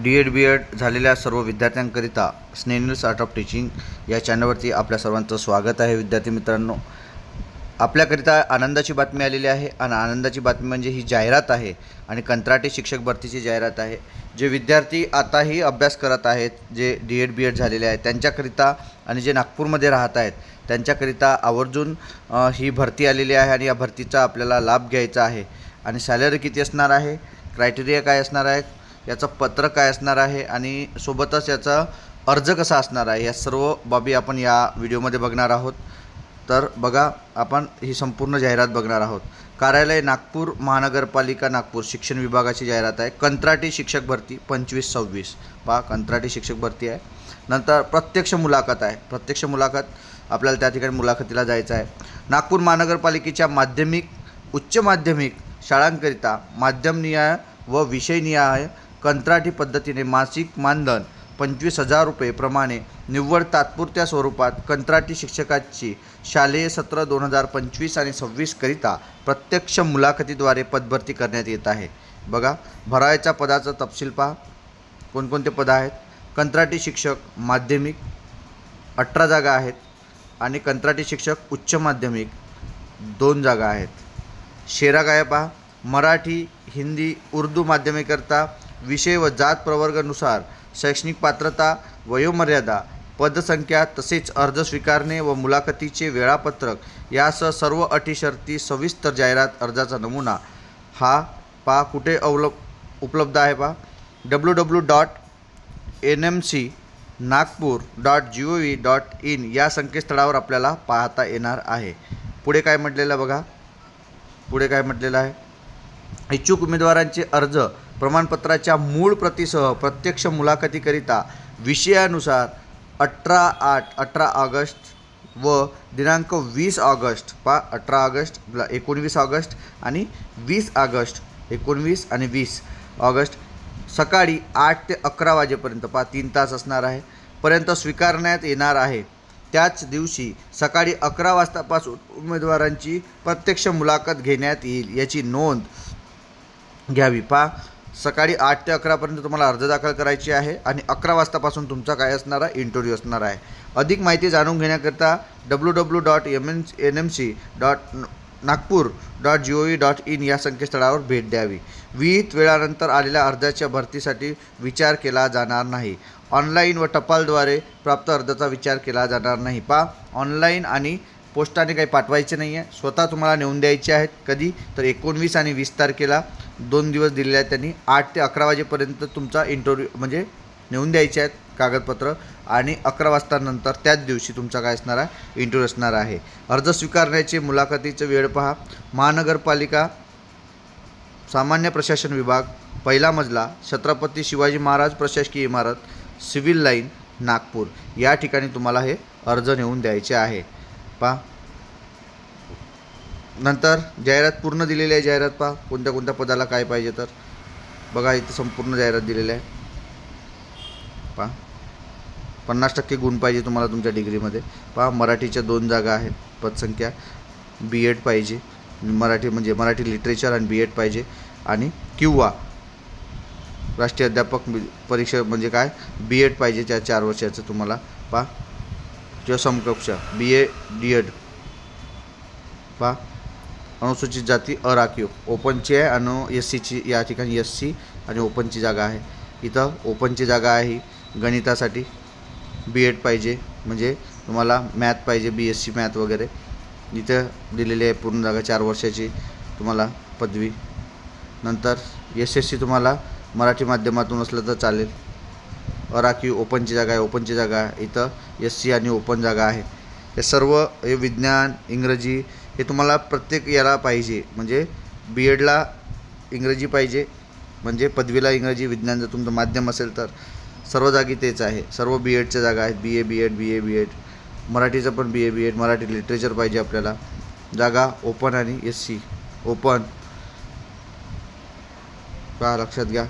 D Ed झालेल्या सर्व विद्यार्थ्यांकरिता स्नेनिल्स आर्ट ऑफ टीचिंग या चॅनलवरती आपल्या सर्वांचं स्वागत आहे. विद्यार्थी मित्रांनो, आपल्याकरिता आनंदाची बातमी आलेली आहे आणि आनंदाची बातमी म्हणजे ही जाहिरात आहे आणि कंत्राटी शिक्षक भरतीची जाहिरात आहे. जे विद्यार्थी आताही अभ्यास करत आहेत, जे डी एड झालेले आहेत त्यांच्याकरिता आणि जे नागपूरमध्ये राहत आहेत त्यांच्याकरिता आवर्जून ही भरती आलेली आहे आणि या भरतीचा आपल्याला लाभ घ्यायचा आहे. आणि सॅलरी किती असणार आहे, क्रायटेरिया काय असणार आहे, याचं पत्र काय असणार आहे आणि सोबतच याचा अर्ज कसा असणार आहे, या सर्व बाबी आपण या व्हिडिओमध्ये बघणार आहोत. तर बघा, आपण ही संपूर्ण जाहिरात बघणार आहोत. कार्यालय नागपूर, महानगरपालिका नागपूर, शिक्षण विभागाची जाहिरात आहे. कंत्राटी शिक्षक भरती 25-26 पहा, कंत्राटी शिक्षक भरती आहे. नंतर प्रत्यक्ष मुलाखत आहे. प्रत्यक्ष मुलाखत आपल्याला त्या ठिकाणी मुलाखतीला जायचं आहे. नागपूर महानगरपालिकेच्या माध्यमिक, उच्च माध्यमिक शाळांकरिता माध्यमनिहाय व विषयनिहाय कंत्राटी पद्धतीने मासिक मानधन 25,000 रुपये प्रमाणे निव्वळ तात्पुरत्या स्वरूपात कंत्राटी शिक्षकाची शालेय सत्र 2025 आणि 26 करिता प्रत्यक्ष मुलाखतीद्वारे पदभरती करण्यात येत आहे. बघा, भरायच्या पदाचा तपशील पहा. कोणकोणते पद आहेत. कंत्राटी शिक्षक माध्यमिक 18 जागा आहेत आणि कंत्राटी शिक्षक उच्च माध्यमिक 2 जागा आहेत. शेरा काय पहा. मराठी, हिंदी, उर्दू माध्यमिकरिता विषय व जात प्रवर्गानुसार शैक्षणिक पात्रता, वयोमर्यादा, पदसंख्या तसेच अर्ज स्वीकारणे व मुलाखतीचे वेळापत्रक यासह सर्व अटी शर्ती सविस्तर जाहिरात अर्जाचा नमुना हा पहा कुठे उपलब्ध आहे पहा. www.nmcnagpur.gov.in या संकेतस्थळावर आपल्याला पाहता येणार आहे. पुढे काय म्हटलेलं बघा, पुढे काय म्हटलेलं आहे. इच्छुक उमेदवारांचे अर्ज प्रमाणपत्राच्या मूळ प्रतीसह प्रत्यक्ष मुलाखतीकरिता विषयानुसार 18 ऑगस्ट व दिनांक 20 ऑगस्ट पहा, 18 ऑगस्ट 19 ऑगस्ट आणि 20 ऑगस्ट 19 आणि 20 ऑगस्ट सकाळी 8 ते 11 वाजेपर्यंत पहा 3 तास असणार आहे पर्यंत स्वीकारण्यात येणार आहे. त्याच दिवशी सकाळी 11 वाजतापासून उमेदवारांची प्रत्यक्ष मुलाखत घेण्यात येईल याची नोंद घ्यावी. पहा, सकाळी 8 ते 11पर्यंत तुम्हाला अर्ज दाखल करायची आहे आणि 11 वाजतापासून तुमचा काय असणार आहे, इंटरव्ह्यू असणार आहे. अधिक माहिती जाणून घेण्याकरिता www.nmcnagpur.gov.in या संकेतस्थळावर भेट द्यावी. विहित वेळानंतर आलेल्या अर्जाच्या भरतीसाठी विचार केला जाणार नाही. ऑनलाईन व टपालद्वारे प्राप्त अर्जाचा विचार केला जाणार नाही. पहा, ऑनलाईन आणि पोस्टाने काही पाठवायचे नाही आहे, स्वतः तुम्हाला नेऊन द्यायचे आहेत. कधी तर 19 आणि 20 तारखेला 2 दिवस दिलेले आहेत त्यांनी. 8 ते 11 वाजेपर्यंत तुमचा इंटरव्ह्यू म्हणजे नेऊन द्यायचे आहेत कागदपत्र आणि 11 वाजतानंतर त्याच दिवशी तुमचा काय असणार आहे, इंटरव्ह्यू असणार आहे. अर्ज स्वीकारण्याचे मुलाखतीचे वेळ पहा. महानगरपालिका सामान्य प्रशासन विभाग, पहिला मजला, छत्रपती शिवाजी महाराज प्रशासकीय इमारत, सिव्हिल लाईन, नागपूर या ठिकाणी तुम्हाला हे अर्ज नेऊन द्यायचे आहे. पहा, नंतर जाहिरात पूर्ण दिलेली आहे. जाहिरात पहा कोणत्या कोणत्या पदाला काय पाहिजे. तर बघा, इथे संपूर्ण जाहिरात दिलेली आहे. पहा, 50% गुण पाहिजे तुम्हाला तुमच्या डिग्रीमध्ये. पहा, मराठीच्या 2 जागा आहेत. पदसंख्या BEd पाहिजे, मराठी म्हणजे मराठी लिटरेचर आणि BEd पाहिजे आणि किंवा राष्ट्रीय अध्यापक परीक्षा म्हणजे काय BEd पाहिजे त्या 4 वर्षाचं तुम्हाला. पहा, किंवा समकक्ष BA DEd. पहा, अनुसूचित जाती अराखीव ओपनची आहे आणि SCची या ठिकाणी SC आणि ओपनची जागा आहे. इथं ओपनची जागा आहे. गणितासाठी BEd पाहिजे म्हणजे तुम्हाला मॅथ पाहिजे, BSc मॅथ वगैरे इथं दिलेली आहे. पूर्ण जागा 4 वर्षाची तुम्हाला पदवी. नंतर SSC तुम्हाला मराठी माध्यमातून असलं तर चालेल. अराखीव ओपनची जागा आहे. ओपनची जागा इथं SC आणि ओपन जागा आहे. हे सर्व हे विज्ञान, इंग्रजी हे तुम्हाला प्रत्येक याला पाहिजे. म्हणजे BEdला इंग्रजी पाहिजे, म्हणजे पदवीला इंग्रजी, विज्ञान जर तुमचं माध्यम असेल तर सर्व जागी तेच आहे. सर्व BEdच्या जागा आहेत. BA BEd BA BEd. मराठीचं पण BA BEd. मराठी लिटरेचर पाहिजे आपल्याला. जागा ओपन आणि SC ओपन. पहा, लक्षात घ्या.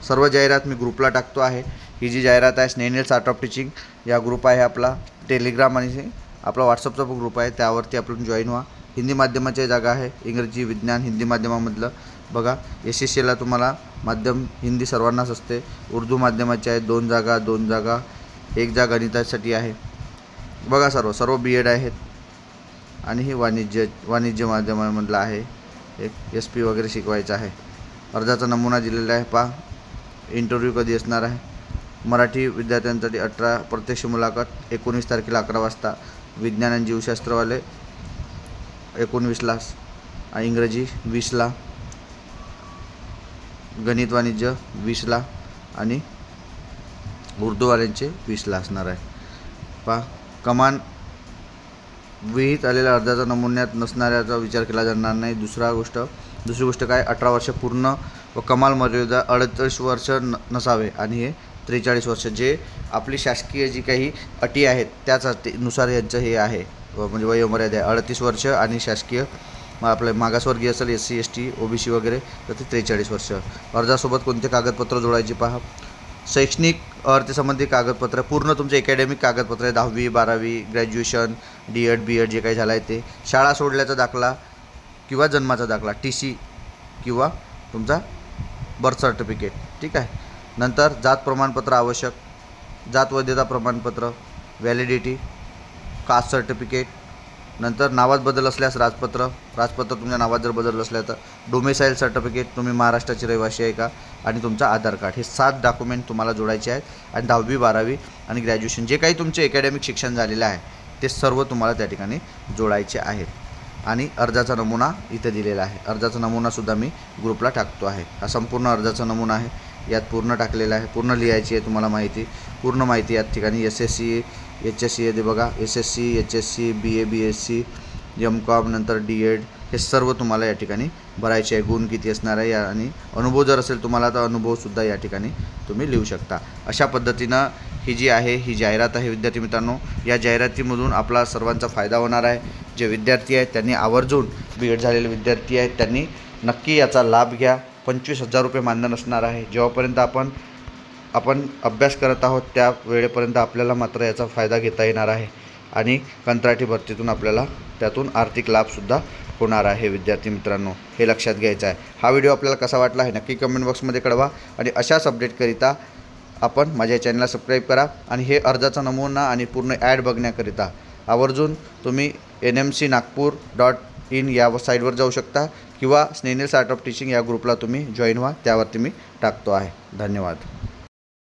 सर्व जाहिरात मी ग्रुपला टाकतो आहे. ही जी जाहिरात आहे स्नेनिल्स आर्ट ऑफ टीचिंग या ग्रुप आहे आपला. टेलिग्राम आणि आपला व्हॉट्सअपचा पण ग्रुप आहे, त्यावरती आपण जॉईन व्हा. हिंदी माध्यमाची जागा आहे. इंग्रजी, विज्ञान, हिंदी माध्यमामधलं बघा. SSCला तुम्हाला माध्यम हिंदी सर्वांनाच असते. उर्दू माध्यमाचे आहे 2 जागा 2 जागा, 1 जागा गणितासाठी आहे. बघा सर्व बी एड आहेत आणि ही वाणिज्य माध्यमामधलं आहे. एक SP वगैरे शिकवायचं आहे. अर्जाचा नमुना दिलेला आहे पहा. इंटरव्ह्यू कधी असणार आहे. मराठी विद्यार्थ्यांसाठी 18 प्रत्यक्ष मुलाखत 19 तारखेला 11 वाजता. विज्ञान आणि जीवशास्त्रवाले 19ला, इंग्रजी 20ला, गणित वाणिज्य 20ला आणि उर्दूवाल्यांचे 20ला असणार आहे. पहा कमान विहित आलेल्या अर्जाचा नमुन्यात नसणाऱ्याचा विचार केला जाणार नाही. दुसरी गोष्ट काय, 18 वर्ष पूर्ण व कमाल मर्यादा 38 वर्ष नसावे आणि हे 43 वर्ष. जे आपली शासकीय जी काही अटी आहेत त्याच अटीनुसार यांचं हे आहे, म्हणजे वयोमर्यादा आहे 38 वर्ष आणि शासकीय आपलं मागासवर्गीय असेल SC ST OBC वगैरे तर ते 43 वर्ष. अर्जासोबत कोणते कागदपत्र जोडायचे पहा. शैक्षणिक अर्थसंबंधी कागदपत्र, पूर्ण तुमचे अकॅडमिक कागदपत्र आहे, 10वी 12वी ग्रॅज्युएशन D.Ed B.Ed जे काही झालं आहे ते, शाळा सोडल्याचा दाखला किंवा जन्माचा दाखला TC किंवा तुमचा बर्थ सर्टिफिकेट, ठीक आहे. नंतर जात प्रमाणपत्र आवश्यक, जात वैधता प्रमाणपत्र, व्हॅलिडिटी, कास्ट सर्टिफिकेट. नंतर नावात बदल असल्यास राजपत्र तुमच्या नावात जर बदल असल्या तर डोमेसाईल सर्टिफिकेट, तुम्ही महाराष्ट्राचे रहिवासी आहे का, आणि तुमचा आधार कार्ड. हे 7 डॉक्युमेंट तुम्हाला जोडायचे आहेत. आणि 10वी 12वी आणि ग्रॅज्युएशन जे काही तुमचे अकॅडमिक शिक्षण झालेलं आहे ते सर्व तुम्हाला त्या ठिकाणी जोडायचे आहेत. आणि अर्जाचा नमुना इथे दिलेला आहे. अर्जाचा नमुनासुद्धा मी ग्रुपला टाकतो आहे. हा संपूर्ण अर्जाचा नमुना आहे. यात पूर्ण टाकलेला आहे. पूर्ण लिहायची आहे तुम्हाला माहिती. पूर्ण माहिती या ठिकाणी SSC HSC येते बघा. SSC HSC BA BSc MCOM नंतर D.Ed हे सर्व तुम्हाला या ठिकाणी भरायचे आहे. गुण किती असणार आहे या, आणि अनुभव जर असेल तुम्हाला तर अनुभवसुद्धा या ठिकाणी तुम्ही लिहू शकता. अशा पद्धतीनं ही जी आहे ही जाहिरात आहे विद्यार्थी मित्रांनो. या जाहिरातीमधून आपला सर्वांचा फायदा होणार आहे. जे विद्यार्थी आहेत त्यांनी आवर्जून B.Ed झालेले विद्यार्थी आहेत त्यांनी नक्की याचा लाभ घ्या. 25,000 रुपये मानधन असणार आहे. जेव्हापर्यंत आपण अभ्यास करत आहोत त्या वेळेपर्यंत आपल्याला मात्र याचा फायदा घेता येणार आहे. आणि कंत्राटी भरतीतून आपल्याला त्यातून आर्थिक लाभसुद्धा होणार आहे विद्यार्थी मित्रांनो. हे लक्षात घ्यायचं आहे. हा व्हिडिओ आपल्याला कसा वाटला हे नक्की कमेंट बॉक्समध्ये कळवा. आणि अशाच अपडेटकरिता आपण माझ्या चॅनलला सबस्क्राईब करा. आणि हे अर्जाचा नमुना आणि पूर्ण ॲड बघण्याकरिता आवर्जून तुम्ही NMC-Nagpur.in या साईटवर जाऊ शकता किंवा स्नेनिल्स आर्ट ऑफ टीचिंग या ग्रुपला तुम्ही जॉईन व्हा. त्यावरती मी टाकतो आहे. धन्यवाद.